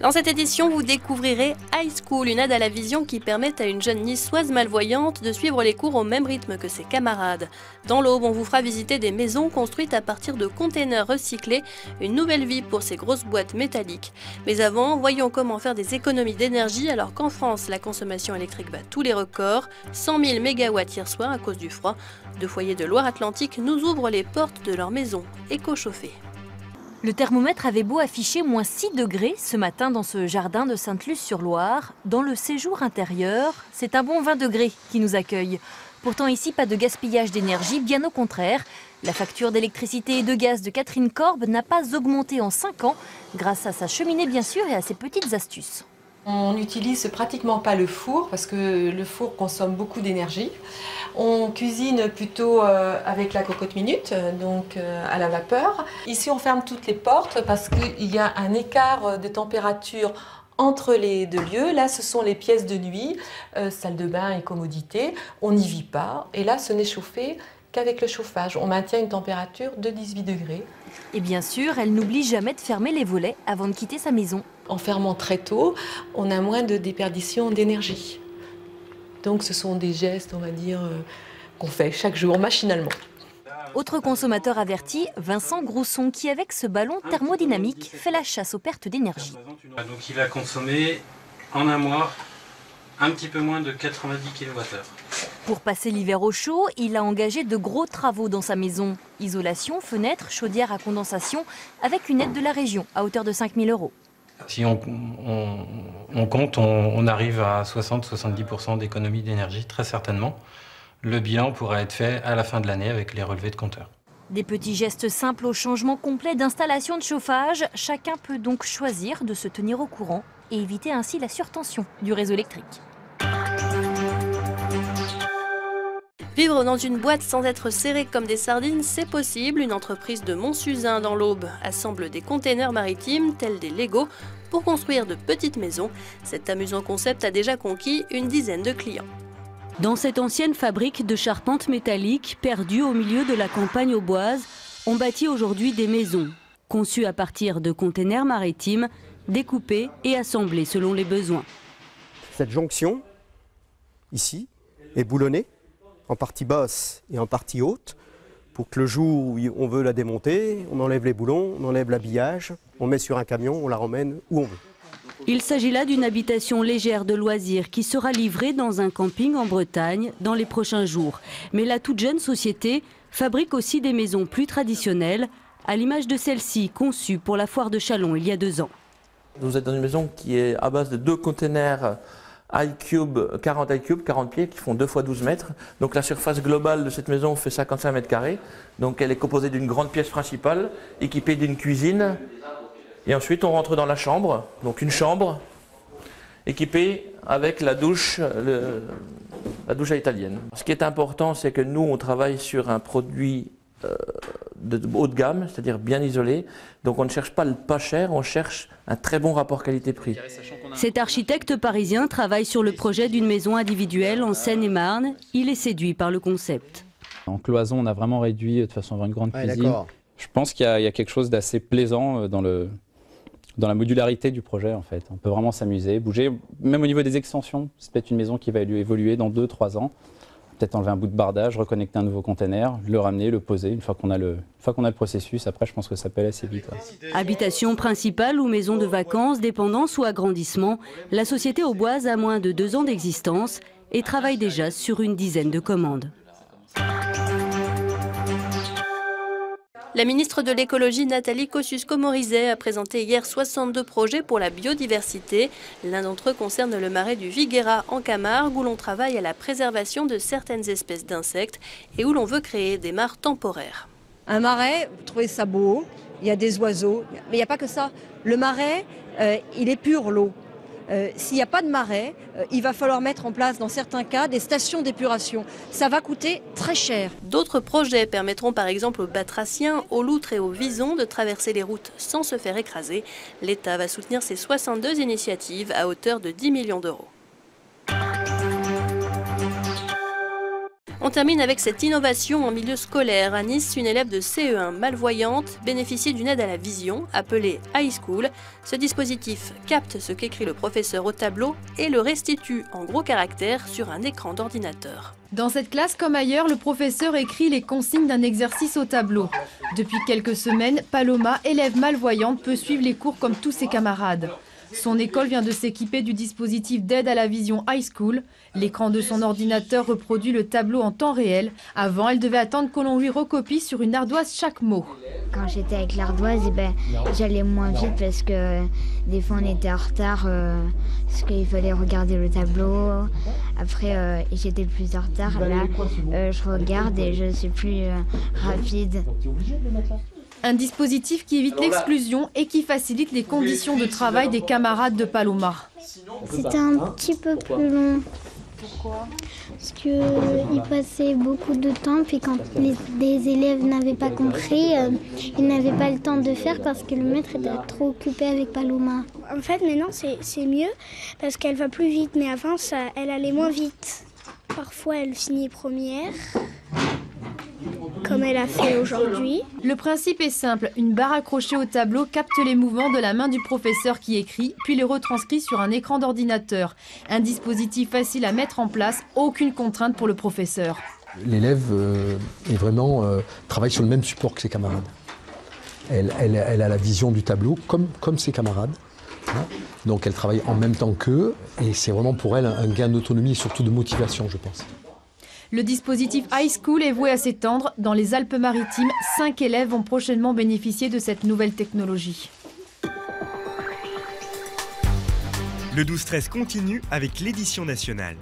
Dans cette édition, vous découvrirez High School, une aide à la vision qui permet à une jeune niçoise malvoyante de suivre les cours au même rythme que ses camarades. Dans l'Aube, on vous fera visiter des maisons construites à partir de containers recyclés, une nouvelle vie pour ces grosses boîtes métalliques. Mais avant, voyons comment faire des économies d'énergie alors qu'en France, la consommation électrique bat tous les records, 100 000 mégawatts hier soir à cause du froid. Deux foyers de Loire-Atlantique nous ouvrent les portes de leur maison éco-chauffée. Le thermomètre avait beau afficher moins 6 degrés ce matin dans ce jardin de Sainte-Luce-sur-Loire. Dans le séjour intérieur, c'est un bon 20 degrés qui nous accueille. Pourtant ici, pas de gaspillage d'énergie, bien au contraire. La facture d'électricité et de gaz de Catherine Korb n'a pas augmenté en 5 ans, grâce à sa cheminée bien sûr et à ses petites astuces. On n'utilise pratiquement pas le four parce que le four consomme beaucoup d'énergie. On cuisine plutôt avec la cocotte minute, donc à la vapeur. Ici, on ferme toutes les portes parce qu'il y a un écart de température entre les deux lieux. Là, ce sont les pièces de nuit, salle de bain et commodité. On n'y vit pas. Et là, ce n'est chauffé qu'avec le chauffage. On maintient une température de 18 degrés. Et bien sûr, elle n'oublie jamais de fermer les volets avant de quitter sa maison. En fermant très tôt, on a moins de déperdition d'énergie. Donc ce sont des gestes, on va dire, qu'on fait chaque jour machinalement. Autre consommateur averti, Vincent Grousson, qui avec ce ballon thermodynamique fait la chasse aux pertes d'énergie. Donc il a consommé en un mois un petit peu moins de 90 kWh. Pour passer l'hiver au chaud, il a engagé de gros travaux dans sa maison. Isolation, fenêtres, chaudière à condensation, avec une aide de la région à hauteur de 5 000 €. Si on compte, on arrive à 60-70% d'économie d'énergie, très certainement. Le bilan pourra être fait à la fin de l'année avec les relevés de compteurs. Des petits gestes simples au changement complet d'installation de chauffage. Chacun peut donc choisir de se tenir au courant et éviter ainsi la surtension du réseau électrique. Vivre dans une boîte sans être serré comme des sardines, c'est possible. Une entreprise de Montsuzin dans l'Aube assemble des containers maritimes tels des Lego pour construire de petites maisons. Cet amusant concept a déjà conquis une dizaine de clients. Dans cette ancienne fabrique de charpente métallique, perdue au milieu de la campagne auboise, on bâtit aujourd'hui des maisons, conçues à partir de containers maritimes, découpés et assemblés selon les besoins. Cette jonction, ici, est boulonnée, en partie basse et en partie haute, pour que le jour où on veut la démonter, on enlève les boulons, on enlève l'habillage, on met sur un camion, on la ramène où on veut. Il s'agit là d'une habitation légère de loisirs qui sera livrée dans un camping en Bretagne dans les prochains jours. Mais la toute jeune société fabrique aussi des maisons plus traditionnelles, à l'image de celle-ci conçue pour la foire de Châlons il y a 2 ans. Vous êtes dans une maison qui est à base de 2 containers iCube, 40 iCube, 40 pieds, qui font 2 x 12 mètres. Donc la surface globale de cette maison fait 55 mètres carrés. Donc elle est composée d'une grande pièce principale, équipée d'une cuisine. Et ensuite on rentre dans la chambre, donc une chambre équipée avec la douche à italienne. Ce qui est important, c'est que nous on travaille sur un produit de haut de gamme, c'est-à-dire bien isolé. Donc on ne cherche pas le pas cher, on cherche un très bon rapport qualité-prix. Cet architecte parisien travaille sur le projet d'une maison individuelle en Seine-et-Marne. Il est séduit par le concept. En cloison, on a vraiment réduit de façon à avoir une grande cuisine. Je pense qu'il y a quelque chose d'assez plaisant dans la modularité du projet en fait. On peut vraiment s'amuser, bouger, même au niveau des extensions. C'est peut-être une maison qui va évoluer dans 2-3 ans. Peut-être enlever un bout de bardage, reconnecter un nouveau container, le ramener, le poser. Une fois qu'on a le processus, après je pense que ça peut aller assez vite. Ouais. Habitation principale ou maison de vacances, dépendance ou agrandissement, la société auboise a moins de 2 ans d'existence et travaille déjà sur une dizaine de commandes. La ministre de l'écologie Nathalie Kosciusko-Morizet a présenté hier 62 projets pour la biodiversité. L'un d'entre eux concerne le marais du Viguera en Camargue où l'on travaille à la préservation de certaines espèces d'insectes et où l'on veut créer des mares temporaires. Un marais, vous trouvez ça beau, il y a des oiseaux, mais il n'y a pas que ça. Le marais, il est pur l'eau. S'il n'y a pas de marais, il va falloir mettre en place dans certains cas des stations d'épuration. Ça va coûter très cher. D'autres projets permettront par exemple aux batraciens, aux loutres et aux visons de traverser les routes sans se faire écraser. L'État va soutenir ces 62 initiatives à hauteur de 10 millions d'euros. On termine avec cette innovation en milieu scolaire. À Nice, une élève de CE1 malvoyante bénéficie d'une aide à la vision appelée iSchool. Ce dispositif capte ce qu'écrit le professeur au tableau et le restitue en gros caractères sur un écran d'ordinateur. Dans cette classe comme ailleurs, le professeur écrit les consignes d'un exercice au tableau. Depuis quelques semaines, Paloma, élève malvoyante, peut suivre les cours comme tous ses camarades. Son école vient de s'équiper du dispositif d'aide à la vision iSchool. L'écran de son ordinateur reproduit le tableau en temps réel. Avant, elle devait attendre que l'on lui recopie sur une ardoise chaque mot. Quand j'étais avec l'ardoise, j'allais moins vite parce que des fois on était en retard parce qu'il fallait regarder le tableau. Après, j'étais plus en retard. Là, je regarde et je suis plus rapide. Un dispositif qui évite l'exclusion et qui facilite les conditions de travail des camarades de Paloma. C'était un petit peu plus long. Pourquoi? Parce qu'il passait beaucoup de temps, puis quand les élèves n'avaient pas compris, ils n'avaient pas le temps de faire parce que le maître était trop occupé avec Paloma. En fait, maintenant, c'est mieux parce qu'elle va plus vite, mais avant, elle allait moins vite. Parfois, elle signait première, comme elle a fait aujourd'hui. Le principe est simple, une barre accrochée au tableau capte les mouvements de la main du professeur qui écrit, puis les retranscrit sur un écran d'ordinateur. Un dispositif facile à mettre en place, aucune contrainte pour le professeur. L'élève travaille sur le même support que ses camarades. Elle a la vision du tableau comme ses camarades. Donc elle travaille en même temps qu'eux et c'est vraiment pour elle un gain d'autonomie et surtout de motivation, je pense. Le dispositif iSchool est voué à s'étendre. Dans les Alpes-Maritimes, 5 élèves vont prochainement bénéficier de cette nouvelle technologie. Le 12-13 continue avec l'édition nationale.